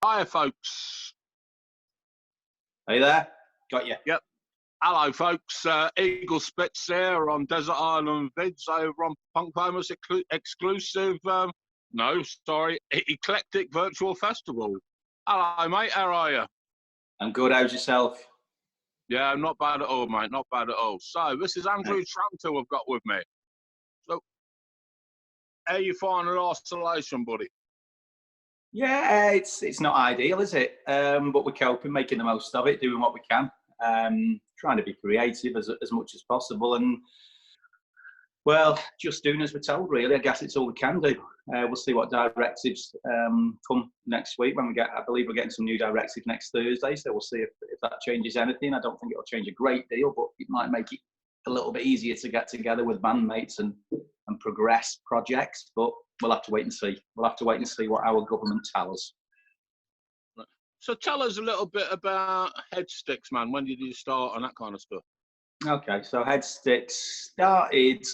Hiya, folks. Are you there? Got you. Yep. Hello, folks. Eagle Spits here on Desert Island Vids over on Punk Famous exclusive, Eclectic Virtual Festival. Hello, mate. How are you? I'm good. How's yourself? Yeah, not bad at all, mate. Not bad at all. So, this is Andrew Tranter I've got with me. So, how you finding isolation, buddy? Yeah, it's not ideal, is it? But we're coping, making the most of it, doing what we can, trying to be creative as much as possible, and well, just doing as we're told. Really, I guess it's all we can do. We'll see what directives come next week when we get. I believe we're getting some new directives next Thursday, so we'll see if that changes anything. I don't think it'll change a great deal, but it might make it a little bit easier to get together with bandmates and progress projects. But we'll have to wait and see. We'll have to wait and see what our government tells us. So tell us a little bit about Headsticks, man. When did you start and that kind of stuff? Okay, so Headsticks started.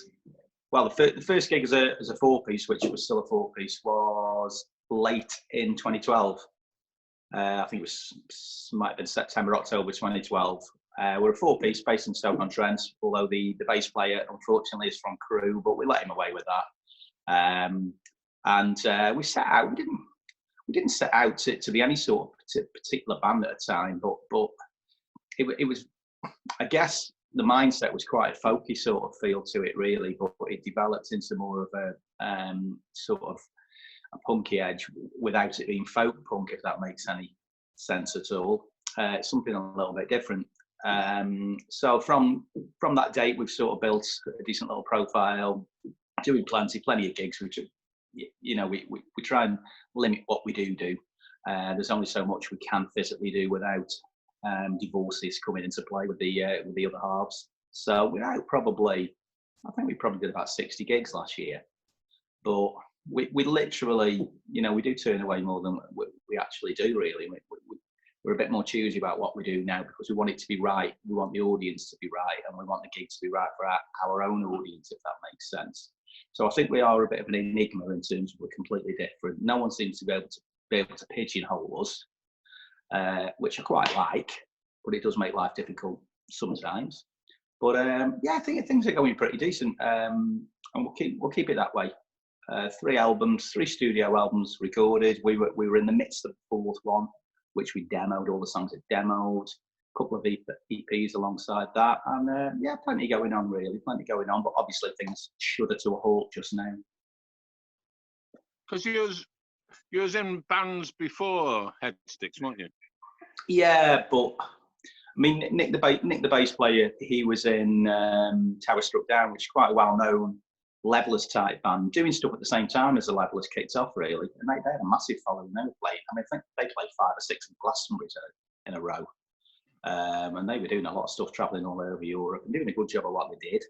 Well, the first gig as a four-piece, which was still a four-piece, was late in 2012. I think it might have been September, October 2012. We're a four-piece based in Stoke-on-Trent, although the bass player, unfortunately, is from Crewe, but we let him away with that. And we set out. We didn't set out to be any sort of particular band at the time, but it was, I guess, the mindset was quite a folky sort of feel to it, really, but it developed into more of a sort of a punky edge without it being folk punk, if that makes any sense at all. It's something a little bit different. So from that date, we've sort of built a decent little profile, doing plenty of gigs, which, you know, we try and limit what we do. There's only so much we can physically do without divorces coming into play with the other halves. So we're out I think we probably did about 60 gigs last year, but we literally, you know, we do turn away more than we actually do, really. We're a bit more choosy about what we do now because we want it to be right. We want the audience to be right, and we want the gig to be right for our own audience, if that makes sense. So I think we are a bit of an enigma in terms of we're completely different. No one seems to be able to pigeonhole us, which I quite like, but it does make life difficult sometimes. But yeah, I think things are going pretty decent, and we'll keep it that way. 3 studio albums recorded. We were in the midst of the 4th one, which we demoed. All the songs are demoed. A couple of EPs alongside that, and yeah, plenty going on, really, plenty going on. But obviously, things shudder to a halt just now. Because you was in bands before Headsticks, weren't you? Yeah, but I mean, Nick the bass player, he was in Tower Struck Down, which is quite a well-known Levelers type band, doing stuff at the same time as the Levelers kicked off, really. And they had a massive following. They were playing. I mean, I think they played 5 or 6 in Glastonbury in a row, and they were doing a lot of stuff, travelling all over Europe and doing a good job of what they did.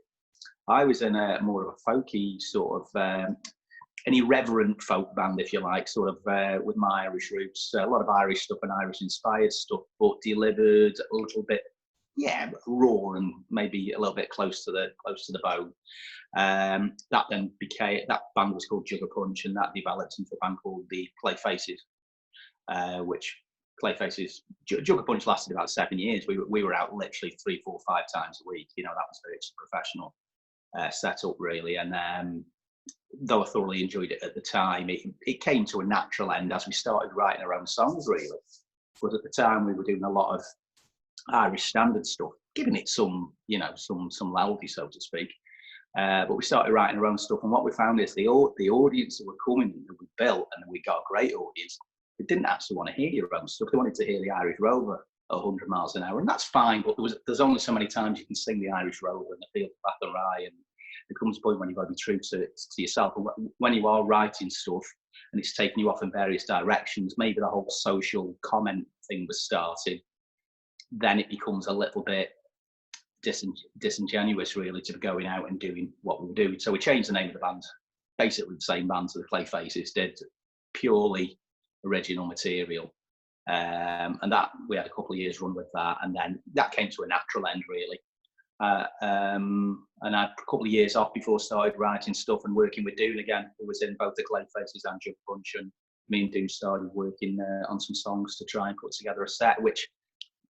I was in more of a folky sort of an irreverent folk band, if you like, sort of with my Irish roots, a lot of Irish stuff and Irish inspired stuff, but delivered a little bit, yeah, raw and maybe a little bit close to the bone. That band was called Jugger Punch, and that developed into a band called the Clay Faces, which Clay Faces, Jugger Punch lasted about 7 years. We were out literally 3, 4, 5 times a week. You know, that was very professional setup, really, and though I thoroughly enjoyed it at the time, it came to a natural end as we started writing our own songs, really. But at the time, we were doing a lot of Irish standard stuff, giving it some, you know, some loudly, so to speak. But we started writing our own stuff, and what we found is the audience that were coming, that we built, and we got a great audience, they didn't actually want to hear your own stuff. They wanted to hear the Irish Rover at 100 miles an hour, and that's fine, but there's only so many times you can sing the Irish Rover and the Field of Bath and Rye, and there comes a point when you've got to be true to yourself. And when you are writing stuff and it's taking you off in various directions, maybe the whole social comment thing was starting, then it becomes a little bit disingenuous, really, to be going out and doing what we were doing. So we changed the name of the band, basically the same band to the Clay Faces did, purely original material. And that we had a couple of years run with that, and then that came to a natural end, really. And I had a couple of years off before I started writing stuff and working with Doon again, who was in both the Clay Faces and Jug Punch, and me and Doom started working on some songs to try and put together a set, which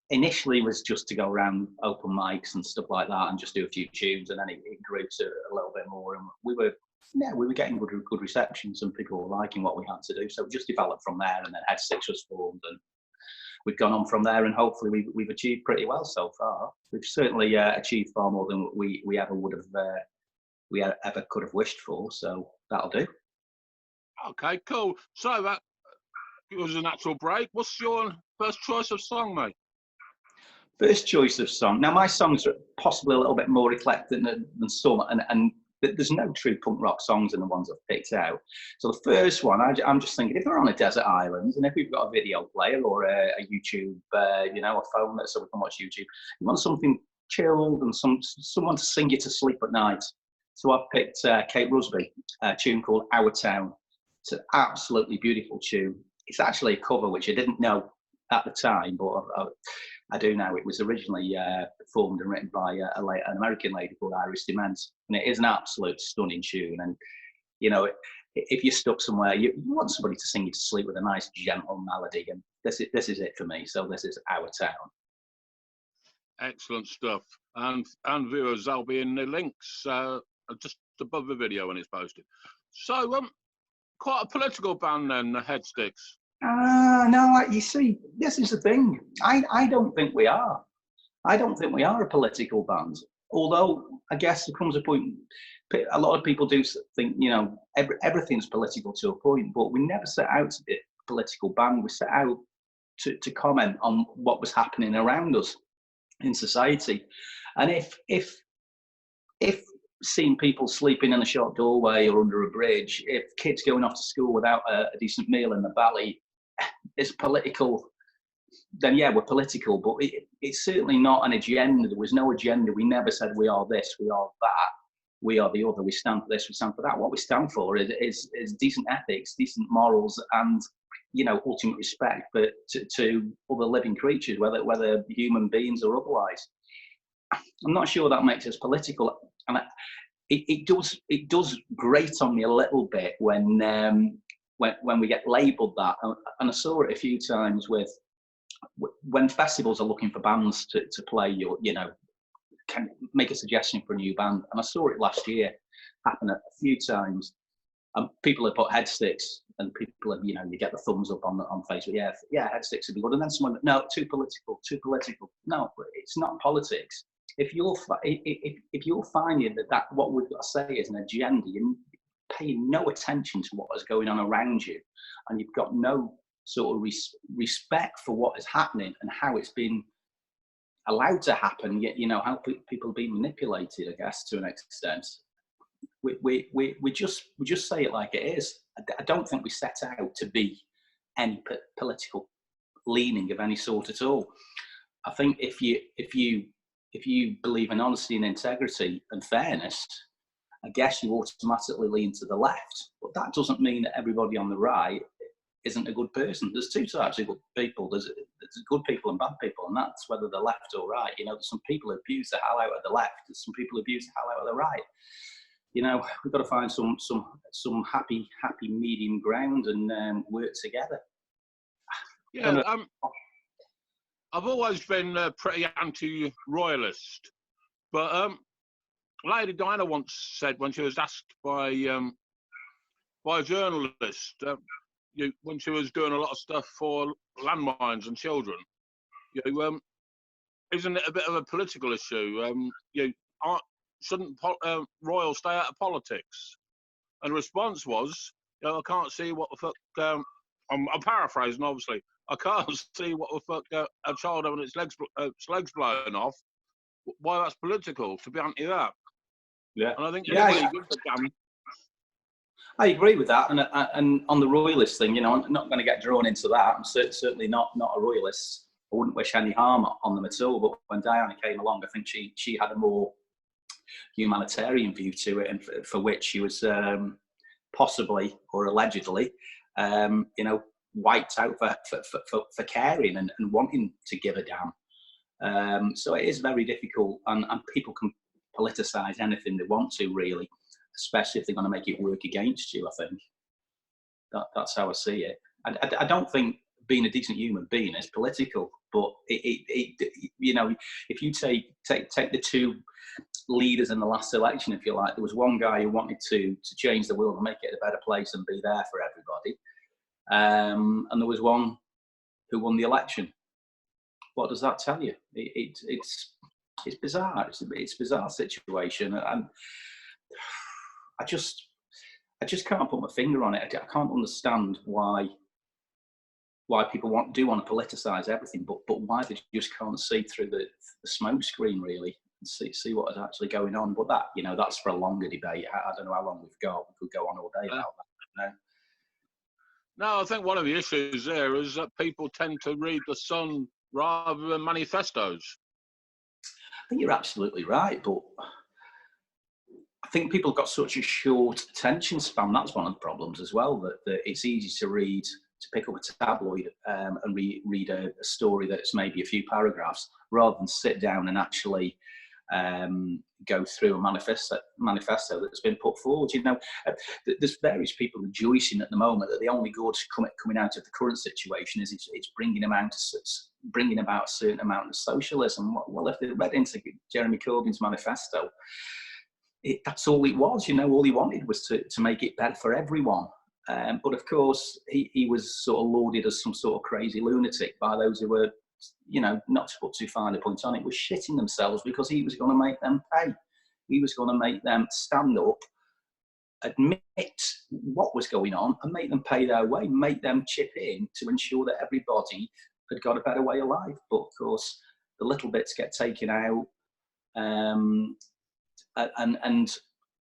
initially was just to go around open mics and stuff like that and just do a few tunes, and then it grew to a little bit more, and we were getting good receptions and people were liking what we had to do, so we just developed from there, and then Headsticks was formed, and we've gone on from there, and hopefully we've achieved pretty well so far. We've certainly achieved far more than we ever would have ever could have wished for, so that'll do. Okay, cool. So that was a natural break. What's your first choice of song, mate? First choice of song. Now, my songs are possibly a little bit more eclectic than some, and there's no true punk rock songs in the ones I've picked out. So the first one, I'm just thinking, if we're on a desert island and if we've got a video player or a YouTube, a phone so we can watch YouTube, you want something chilled and someone to sing you to sleep at night. So I've picked Kate Rusby, a tune called Our Town. It's an absolutely beautiful tune. It's actually a cover, which I didn't know at the time, but I do now. It was originally performed and written by an American lady called Iris Dement, and it is an absolute stunning tune. And if you're stuck somewhere, you want somebody to sing you to sleep with a nice gentle melody, and this is it for me. So this is Our Town. Excellent stuff. And viewers, they'll be in the links just above the video when it's posted. So quite a political band then, the Headsticks. No, you see, this is the thing. I don't think we are. I don't think we are a political band. Although, I guess there comes a point, a lot of people do think, everything's political to a point, but we never set out to be a political band. We set out to comment on what was happening around us in society. And if seeing people sleeping in a shop doorway or under a bridge, if kids going off to school without a decent meal in the valley is political, then yeah, we're political, but it's certainly not an agenda. There was no agenda. We never said we are this, we are that, we are the other, we stand for this, we stand for that. What we stand for is decent ethics, decent morals, and ultimate respect to other living creatures, whether human beings or otherwise. I'm not sure that makes us political, and it does grate on me a little bit when we get labelled that, and I saw it a few times when festivals are looking for bands to play, can make a suggestion for a new band, and I saw it last year happen a few times, and people have put Headsticks, and people have, you get the thumbs up on Facebook, yeah, Headsticks would be good, and then someone, no, too political. No, it's not politics. If you're finding that what we've got to say is an agenda, you're paying no attention to what is going on around you, and you've got no sort of respect for what is happening and how it's been allowed to happen, yet how people are being manipulated, I guess, to an extent. We just say it like it is. I don't think we set out to be any political leaning of any sort at all. I think if you believe in honesty and integrity and fairness, I guess you automatically lean to the left. But that doesn't mean that everybody on the right isn't a good person. There's two types of good people. There's good people and bad people, and that's whether they're left or right. There's some people who abuse the hell out of the left, there's some people who abuse the hell out of the right. We've got to find some happy medium ground and work together. Yeah, I've always been pretty anti-royalist, but Lady Diana once said, when she was asked by a journalist, when she was doing a lot of stuff for landmines and children, isn't it a bit of a political issue? Shouldn't royals stay out of politics? And the response was, I can't see what the fuck. I'm paraphrasing, obviously. I can't see what the fuck a child having its legs blown off. Why that's political to be anti that? Yeah, and I think anybody gives a damn. I agree with that, and on the royalist thing, I'm not going to get drawn into that. I'm certainly not a royalist. I wouldn't wish any harm on them at all. But when Diana came along, I think she had a more humanitarian view to it, and for which she was possibly or allegedly, wiped out for caring and wanting to give a damn. So it is very difficult, and people can politicise anything they want to, really, especially if they're going to make it work against you. I think that's how I see it. I don't think being a decent human being is political, but you know, if you take the two leaders in the last election, if you like, there was one guy who wanted to change the world and make it a better place and be there for everybody, and there was one who won the election. What does that tell you? It's bizarre. It's a bizarre situation, and I just can't put my finger on it. I can't understand why people want to politicise everything, but why they just can't see through the smoke screen really and see what is actually going on. But that, you know, that's for a longer debate. I don't know how long we've got. We could go on all day about that. No, I think one of the issues there is that people tend to read The Sun rather than manifestos. I think you're absolutely right, but I think people have got such a short attention span. That's one of the problems as well, that it's easy to pick up a tabloid and read a story that's maybe a few paragraphs, rather than sit down and actually go through a manifesto that's been put forward. You know, there's various people rejoicing at the moment that the only good coming out of the current situation is it's bringing about a certain amount of socialism. Well, if they read into Jeremy Corbyn's manifesto, that's all it was. You know, all he wanted was to make it better for everyone. But of course, he was sort of lauded as some sort of crazy lunatic by those who were, you know, not to put too fine a point on it, were shitting themselves because he was going to make them pay. He was going to make them stand up, admit what was going on, and make them pay their way, make them chip in to ensure that everybody had got a better way of life. But of course, the little bits get taken out and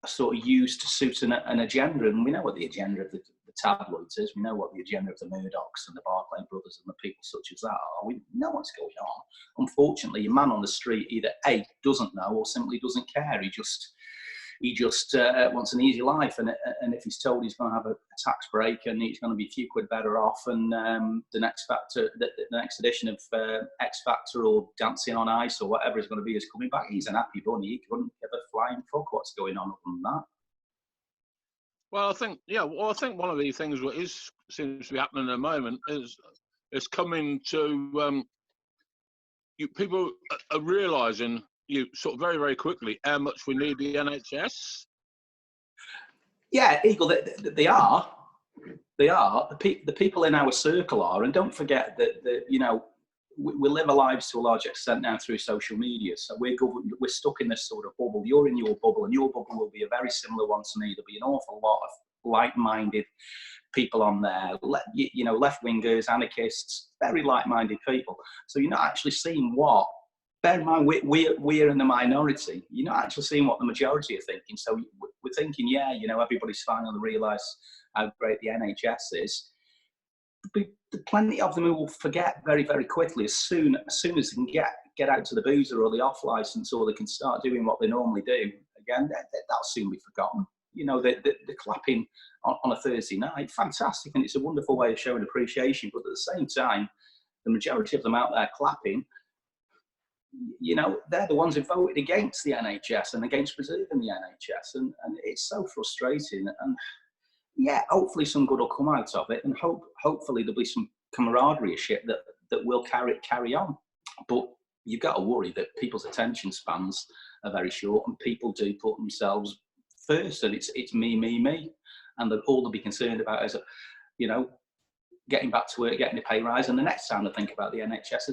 sort of used to suit an agenda. And we know what the agenda of the tabloids is. We know what the agenda of the Murdochs and the Barclay brothers and the people such as that are. We know what's going on. Unfortunately, a man on the street either A, doesn't know, or simply doesn't care. He just wants an easy life, and if he's told he's going to have a tax break and he's going to be a few quid better off, and the next edition of X Factor or Dancing on Ice or whatever is going to be is coming back, he's an happy bunny. He couldn't give a flying fuck what's going on other than that. Well, I think one of the things that seems to be happening at the moment is coming to people are realising sort of very, very quickly how much we need the NHS. Yeah, Eagle, they are. The people in our circle are, and don't forget that you know, we live our lives to a large extent now through social media. So we're stuck in this sort of bubble. You're in your bubble, and your bubble will be a very similar one to me. There'll be an awful lot of like-minded people on there, you know, left-wingers, anarchists, very like-minded people. So you're not actually seeing what. Bear in mind, we're in the minority. You're not actually seeing what the majority are thinking. So we're thinking, yeah, you know, everybody's finally realised how great the NHS is. Plenty of them who will forget very, very quickly as soon as they can get out to the boozer or the off licence, or they can start doing what they normally do again. That'll soon be forgotten. You know, the clapping on a Thursday night, fantastic, and it's a wonderful way of showing appreciation. But at the same time, the majority of them out there clapping, you know, they're the ones who voted against the NHS and against preserving the NHS, and it's so frustrating. And yeah, hopefully some good will come out of it, and hopefully there'll be some camaraderie shit that will carry on. But you've got to worry that people's attention spans are very short, and people do put themselves first, and it's me, and all they'll be concerned about is, you know, getting back to work, getting a pay rise, and the next time they think about the NHS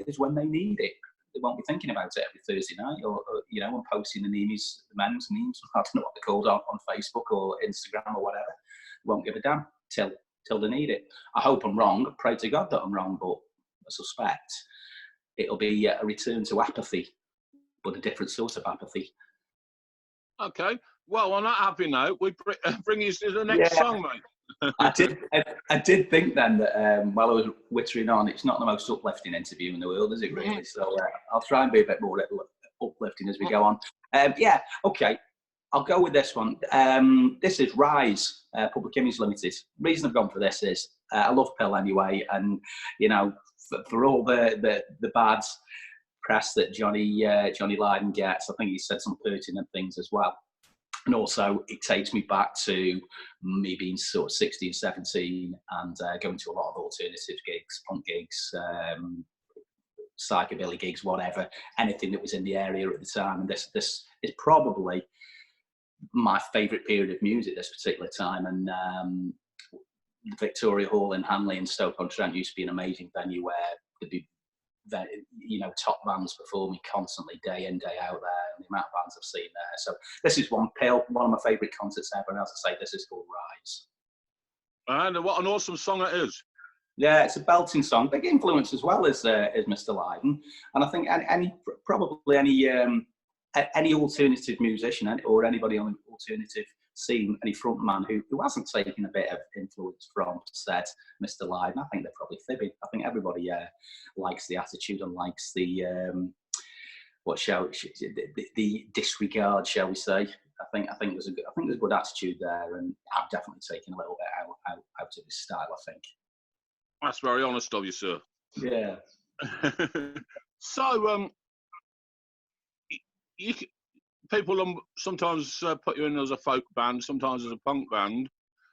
is when they need it. They won't be thinking about it every Thursday night, or you know, and posting the memes, I don't know what they're called, on Facebook or Instagram or whatever. They won't give a damn till they need it. I hope I'm wrong. I pray to God that I'm wrong, but I suspect it'll be a return to apathy, but a different sort of apathy. Okay. Well, on that happy note, we bring you to the next song, mate. I did think then that while I was wittering on, it's not the most uplifting interview in the world, is it really? So I'll try and be a bit more uplifting as we go on. Yeah, okay. I'll go with this one. This is Rise, Public Image Limited. The reason I've gone for this is I love Pill anyway, and you know, for all the bad press that Johnny Lydon gets, I think he said some pertinent things as well. And also, it takes me back to me being sort of 16, 17 and going to a lot of alternative gigs, punk gigs, psychobilly gigs, whatever, anything that was in the area at the time. And this is probably my favourite period of music, this particular time. And the Victoria Hall in Hanley and Stoke-on-Trent used to be an amazing venue where there'd be, top bands performing constantly, day in, day out there, and the amount of bands I've seen there. So this is one of my favourite concerts ever, and as I say, this is called Rise. And what an awesome song it is. Yeah, it's a belting song, big influence as well as Mr. Lydon, and I think probably any alternative musician or anybody on the alternative scene, any frontman who hasn't taken a bit of influence from said Mr. Lydon, I think they're probably fibbing. I think everybody likes the attitude and likes the the disregard, shall we say? I think there's a good attitude there, and I've definitely taken a little bit out of his style, I think. That's very honest of you, sir. Yeah. So, people sometimes put you in as a folk band, sometimes as a punk band.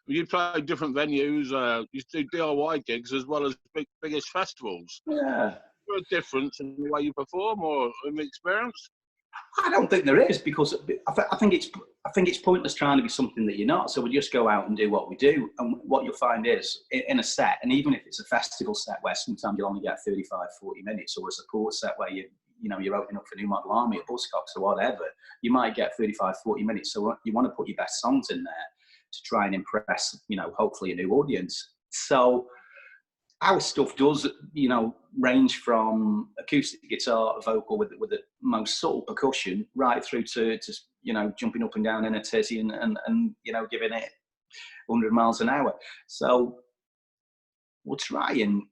You play different venues. You do DIY gigs as well as biggest festivals. Yeah. Is there a difference in the way you perform or in the experience? I don't think there is, because I think it's pointless trying to be something that you're not. So we just go out and do what we do. And what you'll find is in a set, and even if it's a festival set where sometimes you'll only get 35, 40 minutes, or a support set where you're opening up for New Model Army at Buzzcocks or whatever, you might get 35, 40 minutes. So you want to put your best songs in there to try and impress, hopefully a new audience. So our stuff does, range from acoustic guitar, vocal with the most subtle percussion, right through to jumping up and down in a tizzy and giving it 100 miles an hour. So we'll try and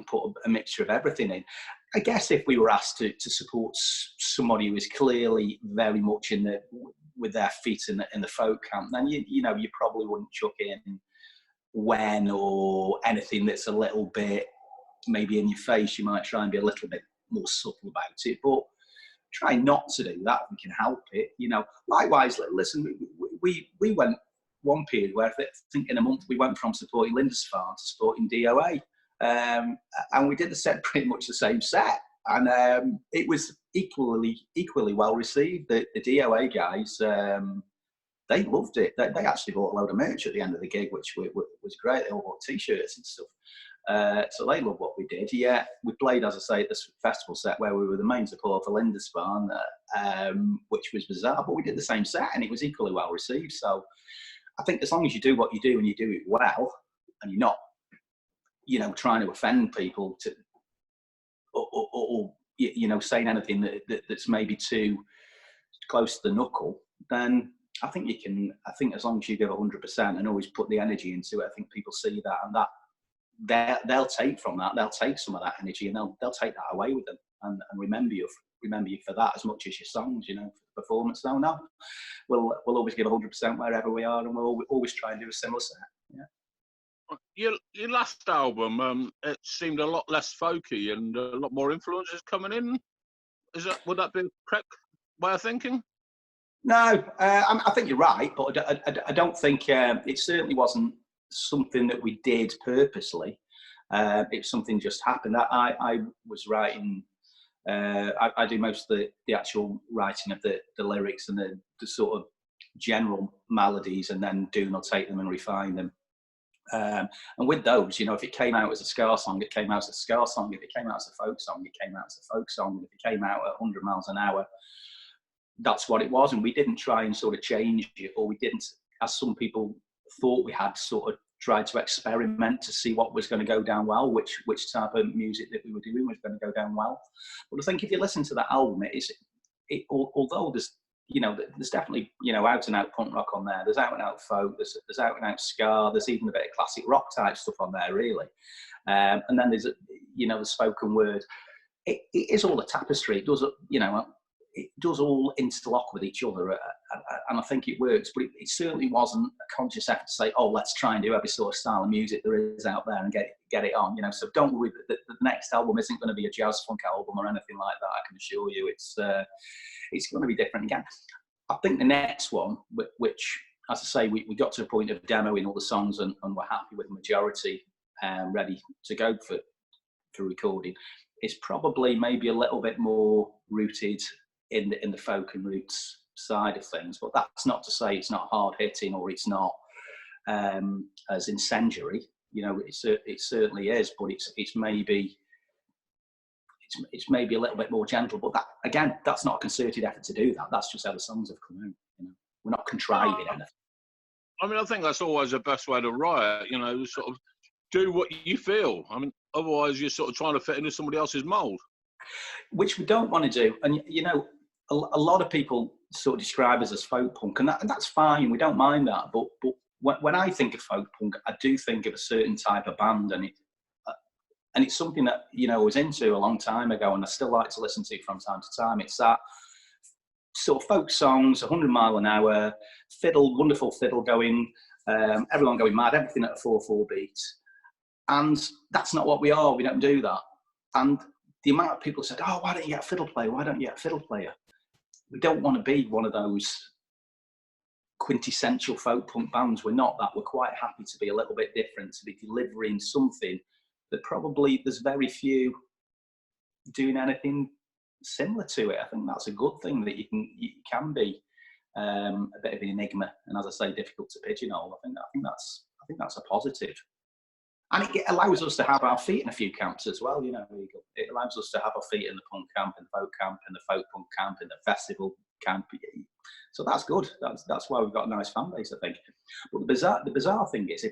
put a mixture of everything in. I guess if we were asked to support somebody who is clearly very much with their feet in the folk camp, then you probably wouldn't chuck in When or anything that's a little bit maybe in your face. You might try and be a little bit more subtle about it, but try not to do that if we can help it. Likewise, listen, we went one period where I think in a month we went from supporting Lindisfarne to supporting DOA, and we did pretty much the same set, and it was equally well received. The DOA guys, they loved it. They actually bought a load of merch at the end of the gig, which was great. They all bought T-shirts and stuff. So they loved what we did. Yeah, we played, as I say, at this festival set where we were the main support for Lindisfarne, which was bizarre, but we did the same set and it was equally well received. So I think as long as you do what you do and you do it well, and you're not, trying to offend people or saying anything that's maybe too close to the knuckle, then I think you can. I think as long as you give 100% and always put the energy into it, I think people see that, and that they'll take from that. They'll take some of that energy and they'll take that away with them and remember you for that as much as your songs. Performance. No, we'll always give 100% wherever we are, and we'll always try and do a similar set. Yeah. Your last album, it seemed a lot less folky and a lot more influences coming in. Would that be a correct way of thinking? No, I think you're right, but I don't think it certainly wasn't something that we did purposely. It's something just happened. I was writing. I do most of the actual writing of the lyrics and the sort of general melodies, and then Doon will take them and refine them. And with those, if it came out as a ska song, it came out as a ska song. If it came out as a folk song, it came out as a folk song. And if it came out at 100 miles an hour, that's what it was. And we didn't try and sort of change it, or we didn't, as some people thought we had, sort of tried to experiment to see what was going to go down well, which type of music that we were doing was going to go down well. But I think if you listen to that album, although there's definitely, out and out punk rock on there. There's out and out folk. There's out and out ska. There's even a bit of classic rock type stuff on there, really. And then there's, the spoken word. It is all a tapestry. It does, it does all interlock with each other, and I think it works. But it certainly wasn't a conscious effort to say, "Oh, let's try and do every sort of style of music there is out there and get it on." So don't worry. The next album isn't going to be a jazz funk album or anything like that. I can assure you, it's going to be different again. I think the next one, which, as I say, we got to a point of demoing all the songs and we're happy with the majority, ready to go for recording, is probably maybe a little bit more rooted in the folk and roots side of things. But that's not to say it's not hard hitting or it's not as incendiary. You know, it certainly is, but it's maybe a little bit more gentle. But that, again, that's not a concerted effort to do that. That's just how the songs have come out. You know, we're not contriving anything. I mean, I think that's always the best way to write. You know, sort of do what you feel. I mean, otherwise you're sort of trying to fit into somebody else's mould, which we don't want to do. And you know, a lot of people sort of describe us as folk punk, and that's fine. We don't mind that. But when I think of folk punk, I do think of a certain type of band, and it's something that, you know, I was into a long time ago, and I still like to listen to from time to time. It's that sort of folk songs, 100 mile an hour, fiddle, wonderful fiddle going, everyone going mad, everything at a 4/4 beat. And that's not what we are. We don't do that. And the amount of people said, "Oh, why don't you get a fiddle player? Why don't you get a fiddle player?" We don't want to be one of those quintessential folk punk bands. We're not that. We're quite happy to be a little bit different, to be delivering something that probably there's very few doing anything similar to it. I think that's a good thing, that you can be a bit of an enigma, and as I say, difficult to pigeonhole. I think that's a positive. And it allows us to have our feet in a few camps as well, you know. It allows us to have our feet in the punk camp, in the folk camp, in the folk punk camp, in the festival camp. So that's good. That's why we've got a nice fan base, I think. But the bizarre thing is, if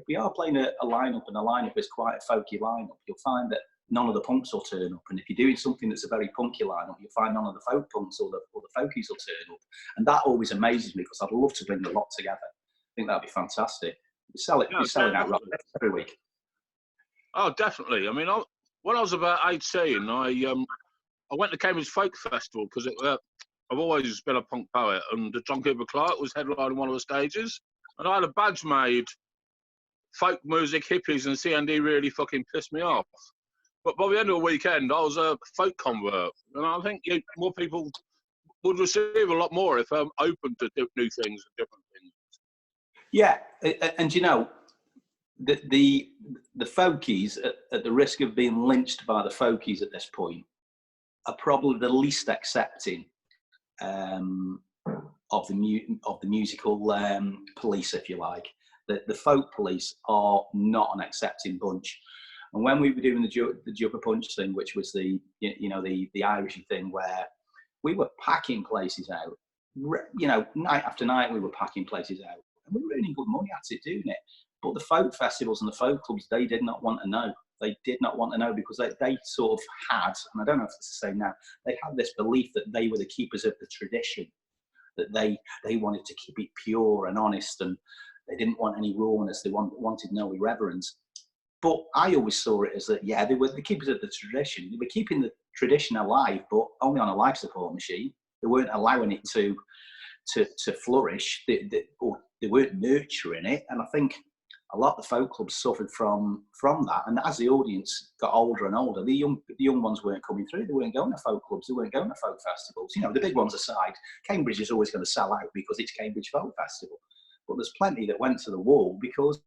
we are playing a lineup, and the lineup is quite a folky lineup, you'll find that none of the punks will turn up. And if you're doing something that's a very punky lineup, you'll find none of the folk punks or the folkies will turn up. And that always amazes me, because I'd love to bring the lot together. I think that'd be fantastic. We're selling out every week. Oh, definitely. I mean, when I was about 18, I went to Cambridge Folk Festival, because I've always been a punk poet, and John Cooper Clarke was headlining one of the stages, and I had a badge made. Folk music, hippies, and CND really fucking pissed me off. But by the end of the weekend, I was a folk convert, and I think more people would receive a lot more if I'm open to new things and different things. Yeah, and you know, the folkies, at the risk of being lynched by the folkies at this point, are probably the least accepting of the musical police, if you like. The folk police are not an accepting bunch. And when we were doing the Jupper Punch thing, which was the Irishy thing, where we were packing places out, you know, night after night we were packing places out. And we were earning good money at it, doing it. But the folk festivals and the folk clubs, they did not want to know. They did not want to know, because they sort of had, and I don't know if it's the same now, they had this belief that they were the keepers of the tradition, that they wanted to keep it pure and honest, and they didn't want any rawness. They wanted no irreverence. But I always saw it as that, yeah, they were the keepers of the tradition. They were keeping the tradition alive, but only on a life support machine. They weren't allowing it to flourish. They weren't nurturing it. And I think a lot of the folk clubs suffered from that. And as the audience got older and older, the young ones weren't coming through. They weren't going to folk clubs. They weren't going to folk festivals. You know, the big ones aside, Cambridge is always going to sell out because it's Cambridge Folk Festival. But there's plenty that went to the wall because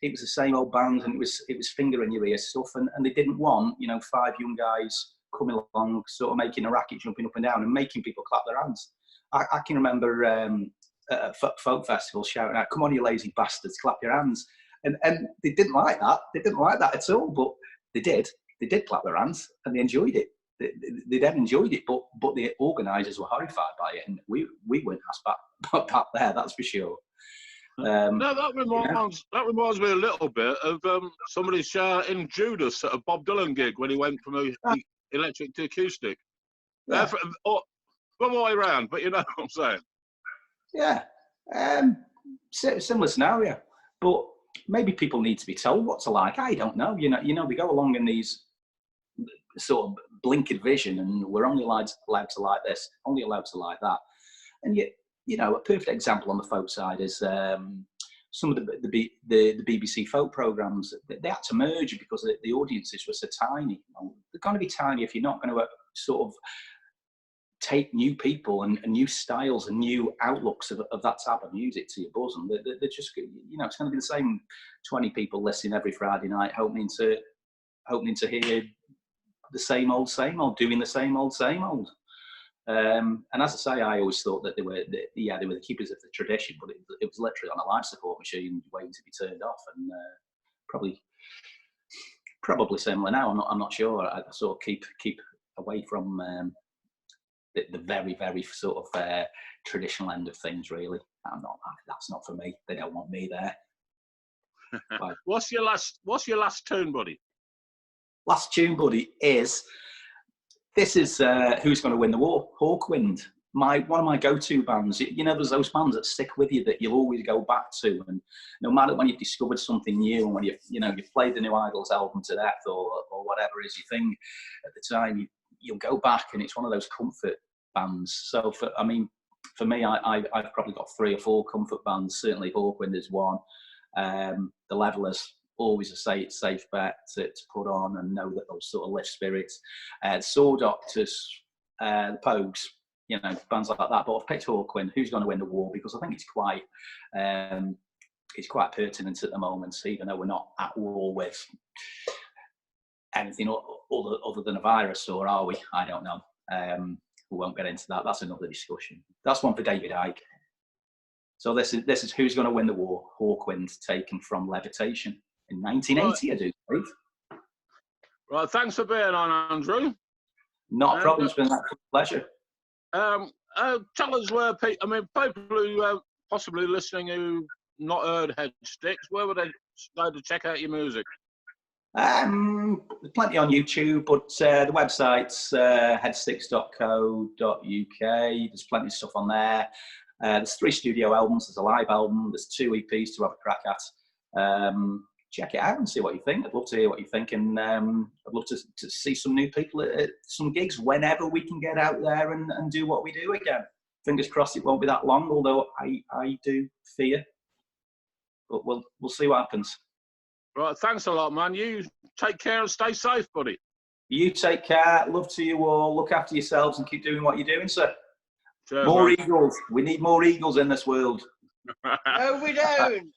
it was the same old band, and it was finger in your ear stuff, and they didn't want, you know, 5 young guys coming along, sort of making a racket, jumping up and down, and making people clap their hands. I can remember at folk festivals shouting out, "Come on, you lazy bastards, clap your hands!" And they didn't like that. They didn't like that at all. But they did. They did clap their hands, and they enjoyed it. They then enjoyed it. But the organisers were horrified by it, and we weren't asked back there. That's for sure. No, that reminds me a little bit of somebody shouting Judas at a Bob Dylan gig when he went from electric to acoustic. Yeah. One way around, but you know what I'm saying. Yeah, similar scenario, but maybe people need to be told what to like. I don't know. You know, we go along in these sort of blinkered vision, and we're only allowed to like this, only allowed to like that, and yet. You know, a perfect example on the folk side is some of the BBC folk programmes. They had to merge because the audiences were so tiny. They're going to be tiny if you're not going to sort of take new people and new styles and new outlooks of that type of music to your bosom. They're just, you know, it's going to be the same 20 people listening every Friday night, hoping to hear the same old, doing the same old. And as I say, I always thought that they were the keepers of the tradition, but it was literally on a life support machine waiting to be turned off, and probably similar now. I'm not sure. I sort of keep away from the very, very sort of traditional end of things. Really, that's not for me. They don't want me there. What's your last tune, buddy? Last tune, buddy, is Who's Going to Win the War? Hawkwind. One of my go-to bands. You know, there's those bands that stick with you that you'll always go back to, and no matter when you've discovered something new, and when you've played the new Idols album to death, or whatever it is you think at the time, you'll go back, and it's one of those comfort bands. So for me, I've probably got 3 or 4 comfort bands. Certainly Hawkwind is one. The Levellers, always a safe bet to put on and know that they'll sort of lift spirits. Sword Doctors, the Pogues, you know, bands like that. But I've picked Hawkwind, Who's Going to Win the War, because I think it's quite pertinent at the moment, even though we're not at war with anything other than a virus, or are we? I don't know. We won't get into that. That's another discussion. That's one for David Icke. So this is Who's Going to Win the War, Hawkwind, taken from Levitation in 1980, I do believe. Right, thanks for being on, Andrew. Not a problem. It's been a pleasure. Tell us where people who possibly listening who not heard Headsticks, where would they go to check out your music? Plenty on YouTube, but the website's headsticks.co.uk. There's plenty of stuff on there. There's 3 studio albums. There's a live album. There's 2 EPs to have a crack at. Check it out and see what you think. I'd love to hear what you think, and I'd love to see some new people at some gigs whenever we can get out there and do what we do again. Fingers crossed it won't be that long, although I do fear. But we'll see what happens. Right, thanks a lot, man. You take care and stay safe, buddy. You take care. Love to you all. Look after yourselves and keep doing what you're doing, sir. Cheers, more man. eagles. We need more eagles in this world. No, we don't.